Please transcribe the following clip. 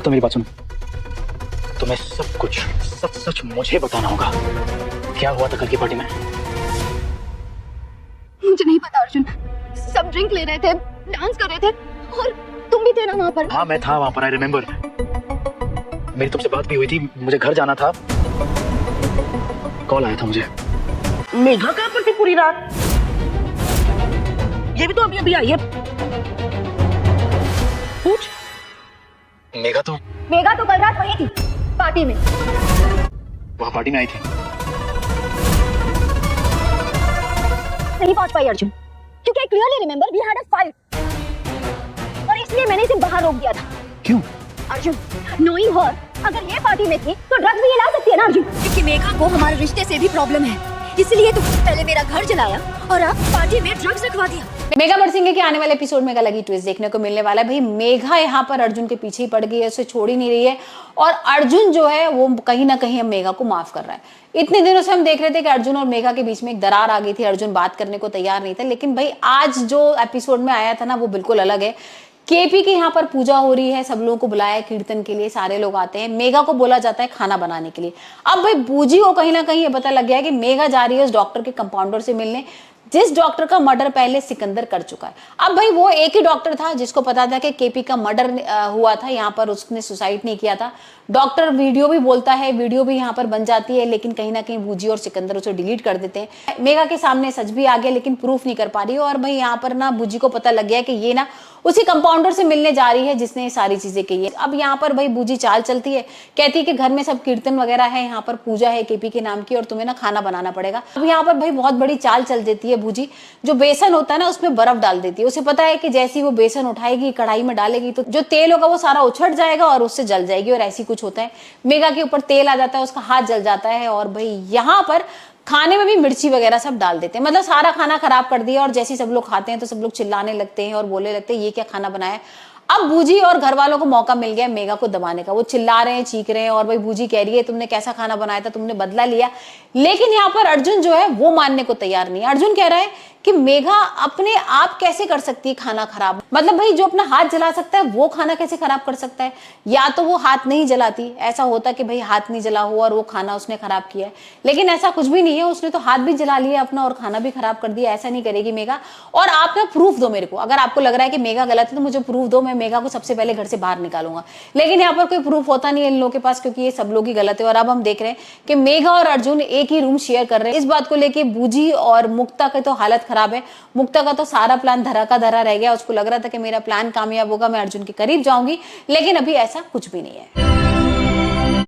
तो मेरी बात सुनो, तुम्हें सब कुछ सच सच मुझे बताना होगा। क्या हुआ था कल की पार्टी में? मुझे नहीं पता अर्जुन, सब ड्रिंक ले रहे थे, डांस कर रहे थे और तुम भी थे ना वहाँ पर। हाँ मैं था वहाँ पर, आई रिमेम्बर। मेरी तुमसे बात भी हुई थी, मुझे घर जाना था, कॉल आया था मुझे। मेघा कहाँ पर थी पूरी रात? ये भी तो अभी अभी आई है। पूछ। मेघा तो कल रात वहीं थी, पार्टी में। वहाँ पार्टी में आई थी? नहीं पहुंच पाई अर्जुन, क्योंकि I clearly remember we had a fight और इसलिए मैंने इसे बाहर रोक दिया था। क्यों? अर्जुन, नोइंग हर, अगर ये पार्टी में थी तो ड्रग्स भी ये ला सकती है ना अर्जुन, क्योंकि मेघा को हमारे रिश्ते से भी प्रॉब्लम है, इसलिए तो पहले मेरा घर जलाया और अब पार्टी में ड्रग्स रखवा दिया। मेघा बरसिंगे के आने वाले एपिसोड में एक अलग ही ट्विस्ट देखने को मिलने वाला है। भाई मेघा यहाँ पर अर्जुन के पीछे ही पड़ गई है, उसे छोड़ ही नहीं रही है और अर्जुन जो है वो कहीं ना कहीं हम मेघा को माफ कर रहा है। इतने दिनों से हम देख रहे थे कि अर्जुन और मेघा के बीच में एक दरार आ गई थी, अर्जुन बात करने को तैयार नहीं था, लेकिन भाई आज जो एपिसोड में आया था ना वो बिल्कुल अलग है। केपी की यहाँ पर पूजा हो रही है, सब लोगों को बुलाया है कीर्तन के लिए, सारे लोग आते हैं, मेघा को बोला जाता है खाना बनाने के लिए। अब भाई बूजी को कहीं ना कहीं ये पता लग गया है कि मेघा जा रही है उस डॉक्टर के कंपाउंडर से मिलने जिस डॉक्टर का मर्डर पहले सिकंदर कर चुका है। अब भाई वो एक ही डॉक्टर था जिसको पता था कि केपी का मर्डर हुआ था, यहाँ पर उसने सुसाइड नहीं किया था। डॉक्टर वीडियो भी बोलता है, वीडियो भी यहाँ पर बन जाती है, लेकिन कहीं ना कहीं बूजी और सिकंदर उसे डिलीट कर देते हैं। मेघा के सामने सच भी आ गया लेकिन प्रूफ नहीं कर पा रही है और भाई यहाँ पर ना बूजी को पता लग गया कि ये ना उसी कंपाउंडर से मिलने जा रही है जिसने ये सारी चीजें की है। अब यहाँ पर भाई बूजी चाल चलती है, कहती है कि घर में सब कीर्तन वगैरह है, यहाँ पर पूजा है केपी के नाम की और तुम्हें ना खाना बनाना पड़ेगा। अब यहाँ पर भाई बहुत बड़ी चाल चल देती है बूजी, जो बेसन होता है ना उसमें बर्फ डाल देती है। उसे पता है कि जैसी वो बेसन उठाएगी कढ़ाई में डालेगी तो जो तेल होगा वो सारा उछट जाएगा और उससे जल जाएगी और ऐसी कुछ होता है। मेघा के ऊपर तेल आ जाता है, उसका हाथ जल जाता है और भाई यहाँ पर खाने में भी मिर्ची वगैरह सब डाल देते हैं, मतलब सारा खाना खराब कर दिया। और जैसे सब लोग खाते हैं तो सब लोग चिल्लाने लगते हैं और बोलने लगते हैं ये क्या खाना बनाया। अब बूजी और घर वालों को मौका मिल गया मेघा को दबाने का, वो चिल्ला रहे हैं चीख रहे हैं और भाई बूजी कह रही है तुमने कैसा खाना बनाया था, तुमने बदला लिया। लेकिन यहाँ पर अर्जुन जो है वो मानने को तैयार नहीं है। अर्जुन कह रहा है कि मेघा अपने आप कैसे कर सकती है खाना खराब, मतलब भाई जो अपना हाथ जला सकता है वो खाना कैसे खराब कर सकता है। या तो वो हाथ नहीं जलाती, ऐसा होता कि भाई हाथ नहीं जला हो और वो खाना उसने खराब किया है, लेकिन ऐसा कुछ भी नहीं है, उसने तो हाथ भी जला लिया अपना और खाना भी खराब कर दिया। ऐसा नहीं करेगी मेघा। और आप ना प्रूफ दो मेरे को, अगर आपको लग रहा है कि मेघा गलत है तो मुझे प्रूफ दो, मैं मेघा को सबसे पहले घर से बाहर निकालूंगा। लेकिन यहाँ पर कोई प्रूफ होता नहीं है इन लोगों के पास, क्योंकि ये सब लोग ही गलत है। और अब हम देख रहे हैं कि मेघा और अर्जुन एक ही रूम शेयर कर रहे हैं। इस बात को लेके बूजी और मुक्ता की तो हालत खराब है। मुक्ता का तो सारा प्लान धरा का धरा रह गया, उसको लग रहा था कि मेरा प्लान कामयाब होगा, मैं अर्जुन के करीब जाऊंगी, लेकिन अभी ऐसा कुछ भी नहीं है।